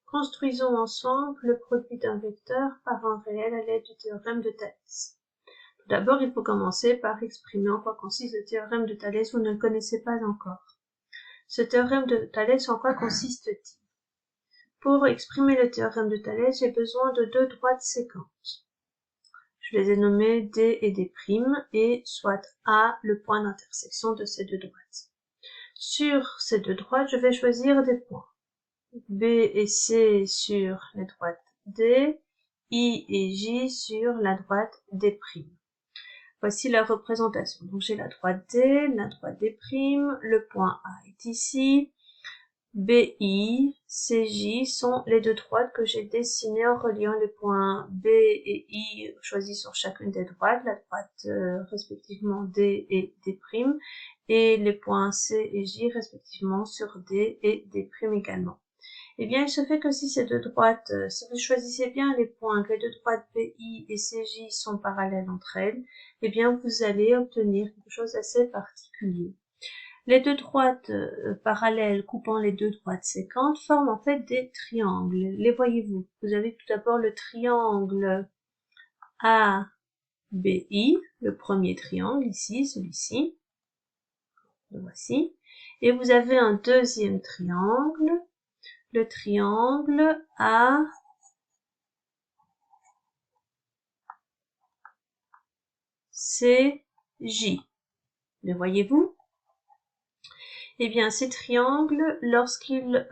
Construisons ensemble le produit d'un vecteur par un réel à l'aide du théorème de Thalès. Tout d'abord, il faut commencer par exprimer en quoi consiste le théorème de Thalès. Vous ne le connaissez pas encore. Ce théorème de Thalès, en quoi consiste-t-il? Pour exprimer le théorème de Thalès, j'ai besoin de deux droites séquentes. Je les ai nommées D et D', et soit A le point d'intersection de ces deux droites. Sur ces deux droites, je vais choisir des points. B et C sur la droite D, I et J sur la droite D'. Voici la représentation. Donc j'ai la droite D, la droite D', le point A est ici, BI, CJ sont les deux droites que j'ai dessinées en reliant les points B et I choisis sur chacune des droites, la droite respectivement D et D', et les points C et J respectivement sur D et D' également. Eh bien, il se fait que si ces deux droites, si vous choisissez bien les points, que les deux droites BI et CJ sont parallèles entre elles, eh bien, vous allez obtenir quelque chose d'assez particulier. Les deux droites parallèles coupant les deux droites séquentes forment en fait des triangles. Les voyez-vous? Vous avez tout d'abord le triangle ABI, le premier triangle ici, celui-ci. Le voici. Et vous avez un deuxième triangle, le triangle ACJ. Le voyez-vous? Eh bien, ces triangles, lorsqu'ils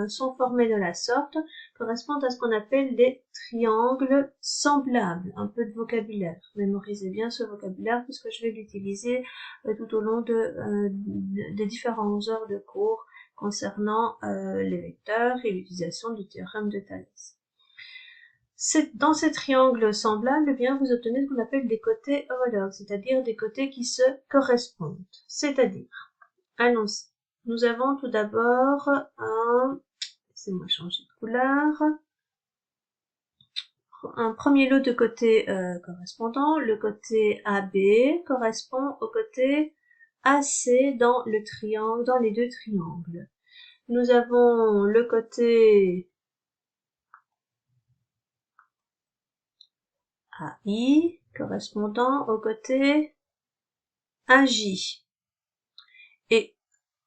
sont formés de la sorte, correspondent à ce qu'on appelle des triangles semblables. Un peu de vocabulaire. Mémorisez bien ce vocabulaire puisque je vais l'utiliser tout au long des différentes heures de cours concernant les vecteurs et l'utilisation du théorème de Thalès. Dans ces triangles semblables, eh bien, vous obtenez ce qu'on appelle des côtés homologues, c'est-à-dire des côtés qui se correspondent. C'est-à-dire, allons-y. Nous avons tout d'abord laissez-moi changer de couleur, un premier lot de côtés correspondants. Le côté AB correspond au côté AC dans le triangle, dans les deux triangles. Nous avons le côté AI correspondant au côté AJ. Et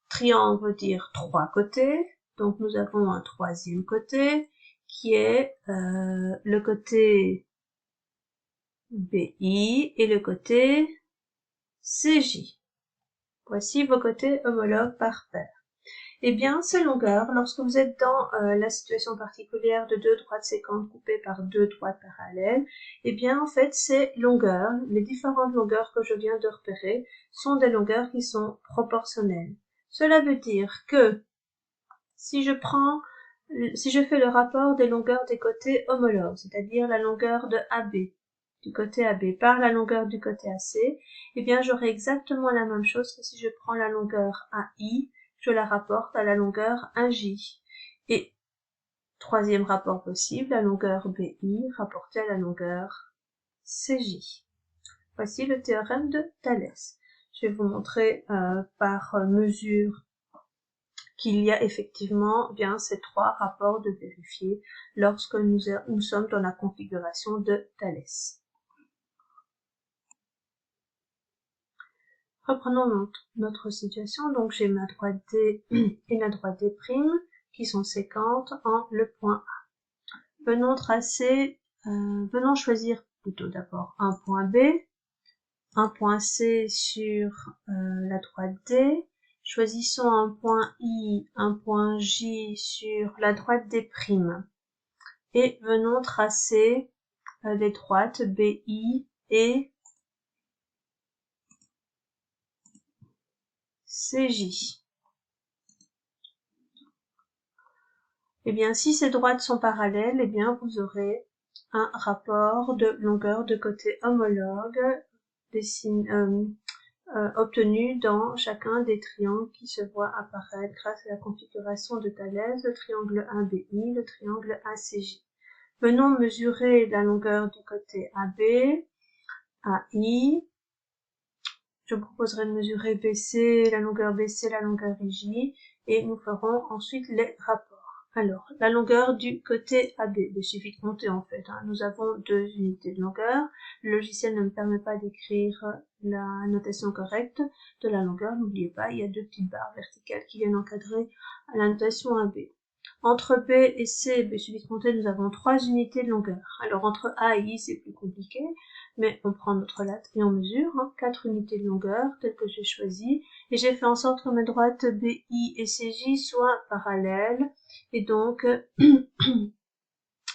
triangle veut dire trois côtés, donc nous avons un troisième côté qui est le côté BI et le côté CJ. Voici vos côtés homologues par paire. Eh bien, ces longueurs, lorsque vous êtes dans la situation particulière de deux droites séquentes coupées par deux droites parallèles, eh bien, en fait, ces longueurs, les différentes longueurs que je viens de repérer, sont des longueurs qui sont proportionnelles. Cela veut dire que si je fais le rapport des longueurs des côtés homologues, c'est-à-dire la longueur de AB, du côté AB par la longueur du côté AC, eh bien, j'aurai exactement la même chose que si je prends la longueur AI, je la rapporte à la longueur 1J. Et troisième rapport possible, la longueur BI rapportée à la longueur CJ. Voici le théorème de Thalès. Je vais vous montrer par mesure qu'il y a effectivement bien ces trois rapports de vérifier lorsque nous sommes dans la configuration de Thalès. Reprenons notre situation. Donc j'ai ma droite D et la droite D' qui sont séquentes en le point A. Venons choisir plutôt d'abord un point B, un point C sur la droite D. Choisissons un point I, un point J sur la droite D'. Et venons tracer les droites BI et CJ. Eh bien, si ces droites sont parallèles, eh bien, vous aurez un rapport de longueur de côté homologue obtenu dans chacun des triangles qui se voient apparaître grâce à la configuration de Thalès, le triangle ABI, le triangle ACJ. Venons mesurer la longueur du côté AB, AI. Je vous proposerai de mesurer BC, la longueur BC, la longueur IJ, et nous ferons ensuite les rapports. Alors, la longueur du côté AB, il suffit de compter en fait. Nous avons 2 unités de longueur. Le logiciel ne me permet pas d'écrire la notation correcte de la longueur. N'oubliez pas, il y a 2 petites barres verticales qui viennent encadrer la notation AB. Entre B et C, il suffit de compter, nous avons 3 unités de longueur. Alors entre A et I, c'est plus compliqué, mais on prend notre latte et on mesure 4 unités de longueur, telles que j'ai choisi, et j'ai fait en sorte que mes droites BI et CJ soient parallèles, et donc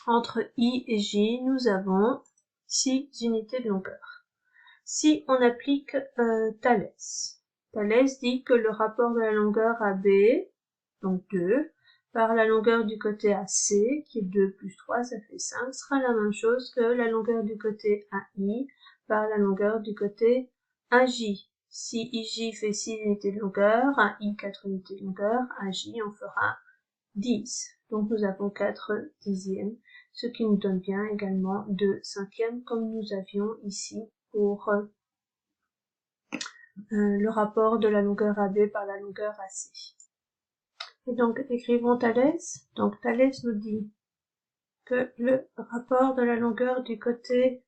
entre I et J, nous avons 6 unités de longueur. Si on applique Thalès dit que le rapport de la longueur AB, donc 2, par la longueur du côté AC, qui est 2 plus 3, ça fait 5, sera la même chose que la longueur du côté AI par la longueur du côté AJ. Si IJ fait 6 unités de longueur, AI 4 unités de longueur, AJ en fera 10. Donc nous avons 4 dixièmes, ce qui nous donne bien également 2 cinquièmes, comme nous avions ici pour le rapport de la longueur AB par la longueur AC. Et donc, écrivons Thalès. Donc, Thalès nous dit que le rapport de la longueur du côté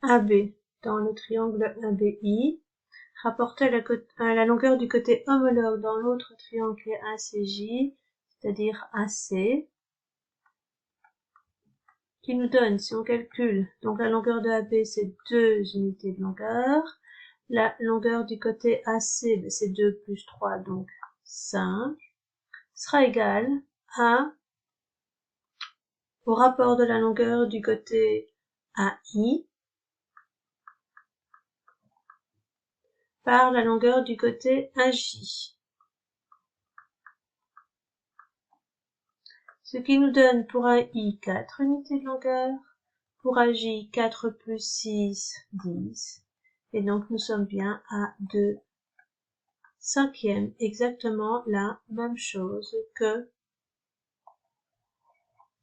AB dans le triangle ABI rapporté à la longueur du côté homologue dans l'autre triangle ACJ, c'est-à-dire AC, qui nous donne, si on calcule, donc la longueur de AB, c'est 2 unités de longueur. La longueur du côté AC, c'est 2 plus 3, donc 5. Sera égal au rapport de la longueur du côté AI par la longueur du côté AJ. Ce qui nous donne pour AI 4 unités de longueur, pour AJ 4 plus 6, 10. Et donc nous sommes bien à 2 cinquièmes, exactement la même chose que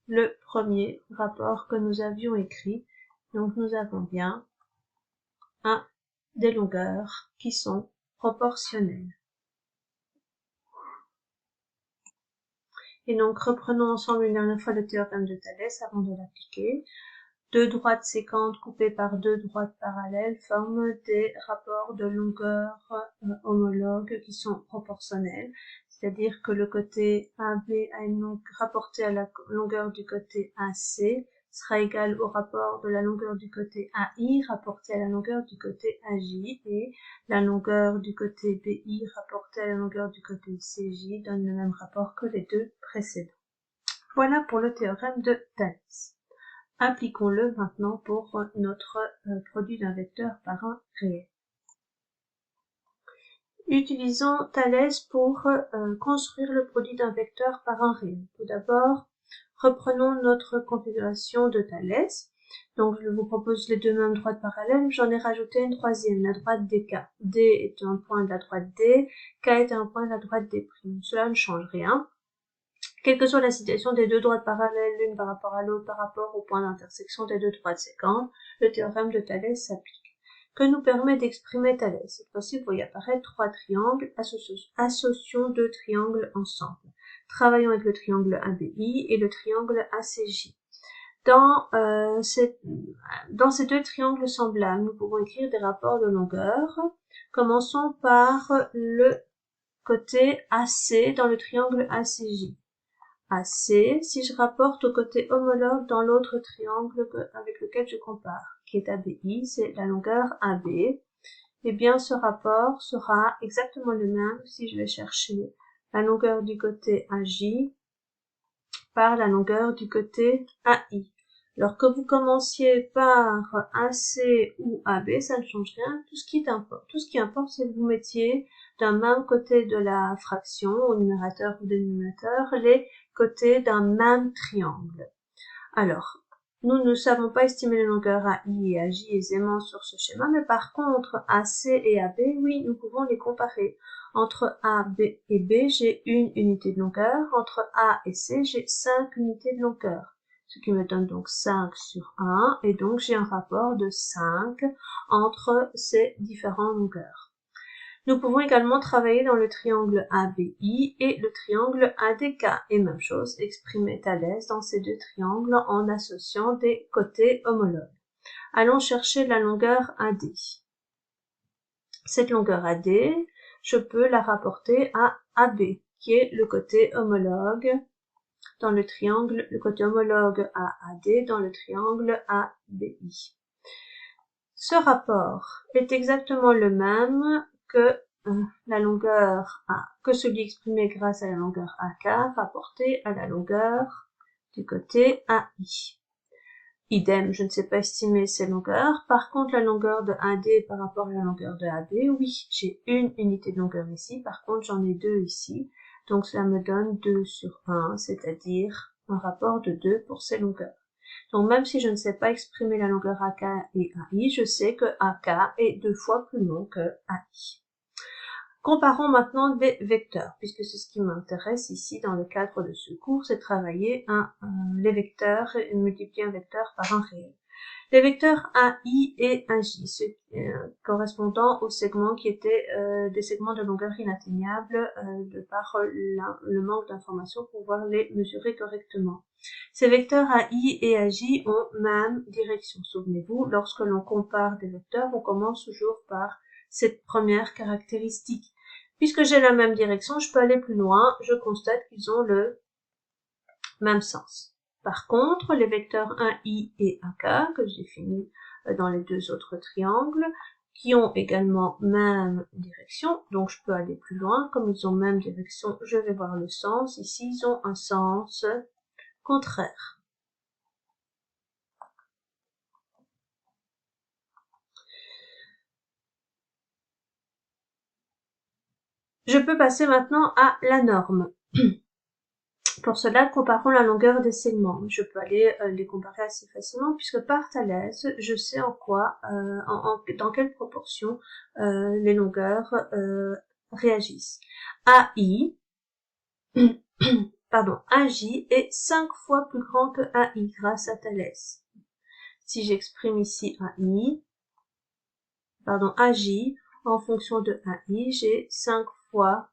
le premier rapport que nous avions écrit. Donc nous avons bien des longueurs qui sont proportionnelles. Et donc reprenons ensemble une dernière fois le théorème de Thalès avant de l'appliquer. 2 droites sécantes coupées par 2 droites parallèles forment des rapports de longueur homologues qui sont proportionnels, c'est-à-dire que le côté AB rapporté à la longueur du côté AC sera égal au rapport de la longueur du côté AI rapporté à la longueur du côté AJ, et la longueur du côté BI rapportée à la longueur du côté CJ donne le même rapport que les deux précédents. Voilà pour le théorème de Thalès. Appliquons-le maintenant pour notre produit d'un vecteur par un réel. Utilisons Thalès pour construire le produit d'un vecteur par un réel. Tout d'abord, reprenons notre configuration de Thalès. Donc, je vous propose les deux mêmes droites parallèles. J'en ai rajouté une troisième, la droite DK. D est un point de la droite D, K est un point de la droite D'. Cela ne change rien. Quelle que soit la situation des deux droites parallèles, l'une par rapport à l'autre, par rapport au point d'intersection des deux droites séquentes, le théorème de Thalès s'applique. Que nous permet d'exprimer Thalès? Cette fois-ci, vous voyez apparaître 3 triangles, associons 2 triangles ensemble. Travaillons avec le triangle ABI et le triangle ACJ. Dans ces deux triangles semblables, nous pouvons écrire des rapports de longueur. Commençons par le côté AC dans le triangle ACJ. AC, si je rapporte au côté homologue dans l'autre triangle avec lequel je compare, qui est ABI, c'est la longueur AB, eh bien ce rapport sera exactement le même si je vais chercher la longueur du côté AJ par la longueur du côté AI. Alors que vous commenciez par AC ou AB, ça ne change rien. Tout ce qui importe, c'est que vous mettiez d'un même côté de la fraction, au numérateur ou dénominateur, les côtés d'un même triangle. Alors, nous ne savons pas estimer les longueurs AI et AJ aisément sur ce schéma, mais par contre, AC et AB, oui, nous pouvons les comparer. Entre A et B, j'ai une unité de longueur. Entre A et C, j'ai 5 unités de longueur. Ce qui me donne donc 5 sur 1, et donc j'ai un rapport de 5 entre ces différentes longueurs. Nous pouvons également travailler dans le triangle ABI et le triangle ADK. Et même chose, exprimer Thalès dans ces deux triangles en associant des côtés homologues. Allons chercher la longueur AD. Cette longueur AD, je peux la rapporter à AB, qui est le côté homologue dans le triangle, le côté homologue à AD dans le triangle ABI. Ce rapport est exactement le même que la longueur A, que celui exprimé grâce à la longueur AK rapporté à la longueur du côté AI. Idem, je ne sais pas estimer ces longueurs. Par contre, la longueur de AD par rapport à la longueur de AB, oui, j'ai une unité de longueur ici. Par contre, j'en ai deux ici. Donc, cela me donne 2 sur 1, c'est-à-dire un rapport de 2 pour ces longueurs. Donc, même si je ne sais pas exprimer la longueur AK et AI, je sais que AK est 2 fois plus long que AI. Comparons maintenant des vecteurs, puisque c'est ce qui m'intéresse ici dans le cadre de ce cours, c'est travailler les vecteurs et multiplier un vecteur par un réel. Les vecteurs AI et AJ, correspondant aux segments qui étaient des segments de longueur inatteignable de par le manque d'informations pour pouvoir les mesurer correctement. Ces vecteurs AI et AJ ont même direction. Souvenez-vous, lorsque l'on compare des vecteurs, on commence toujours par cette première caractéristique. Puisque j'ai la même direction, je peux aller plus loin, je constate qu'ils ont le même sens. Par contre, les vecteurs 1i et 1k, que je définis dans les deux autres triangles, qui ont également même direction, donc je peux aller plus loin, comme ils ont même direction, je vais voir le sens, ici ils ont un sens contraire. Je peux passer maintenant à la norme. Pour cela, comparons la longueur des segments. Je peux aller les comparer assez facilement puisque par Thalès, je sais en quoi, dans quelle proportion les longueurs réagissent. AI, AJ est 5 fois plus grand que AI grâce à Thalès. Si j'exprime ici AJ en fonction de AI, j'ai 5 fois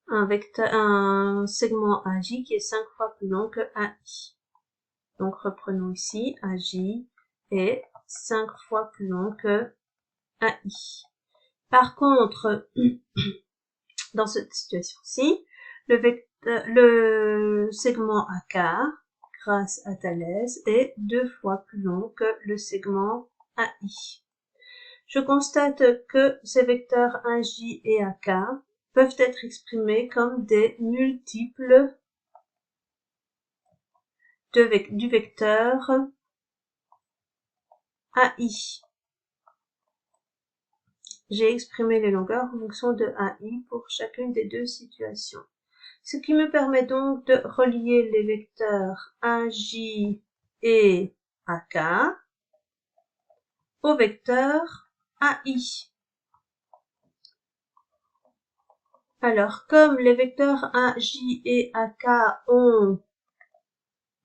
un segment AJ qui est 5 fois plus long que AI. Donc reprenons ici, AJ est 5 fois plus long que AI. Par contre, dans cette situation-ci, le segment AK, grâce à Thalès, est 2 fois plus long que le segment AI. Je constate que ces vecteurs AJ et AK peuvent être exprimés comme des multiples du vecteur AI. J'ai exprimé les longueurs en fonction de AI pour chacune des deux situations. Ce qui me permet donc de relier les vecteurs AJ et AK au vecteur AI. Alors, comme les vecteurs AJ et AK ont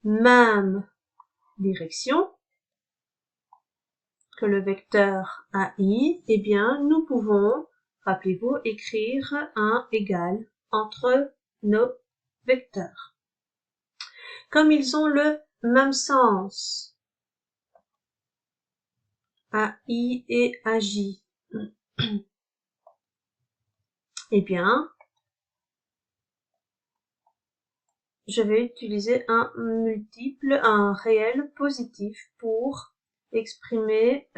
même direction que le vecteur AI, eh bien, nous pouvons, rappelez-vous, écrire un égal entre nos vecteurs. Comme ils ont le même sens, AI et AJ, eh bien, je vais utiliser un multiple, un réel positif pour exprimer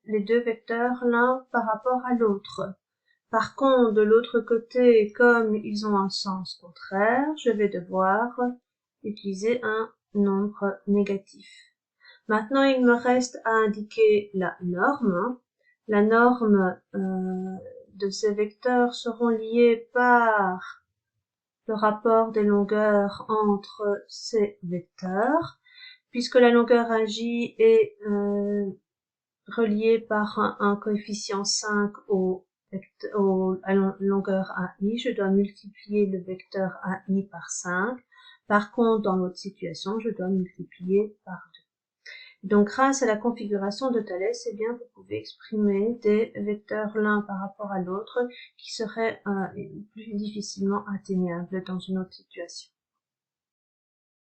les deux vecteurs l'un par rapport à l'autre. Par contre, de l'autre côté, comme ils ont un sens contraire, je vais devoir utiliser un nombre négatif. Maintenant, il me reste à indiquer la norme. La norme de ces vecteurs seront liés par le rapport des longueurs entre ces vecteurs, puisque la longueur AJ est reliée par un coefficient 5 à la longueur AI, je dois multiplier le vecteur AI par 5. Par contre, dans l'autre situation, je dois multiplier par 2. Donc, grâce à la configuration de Thalès, eh bien, vous pouvez exprimer des vecteurs l'un par rapport à l'autre qui seraient plus difficilement atteignables dans une autre situation.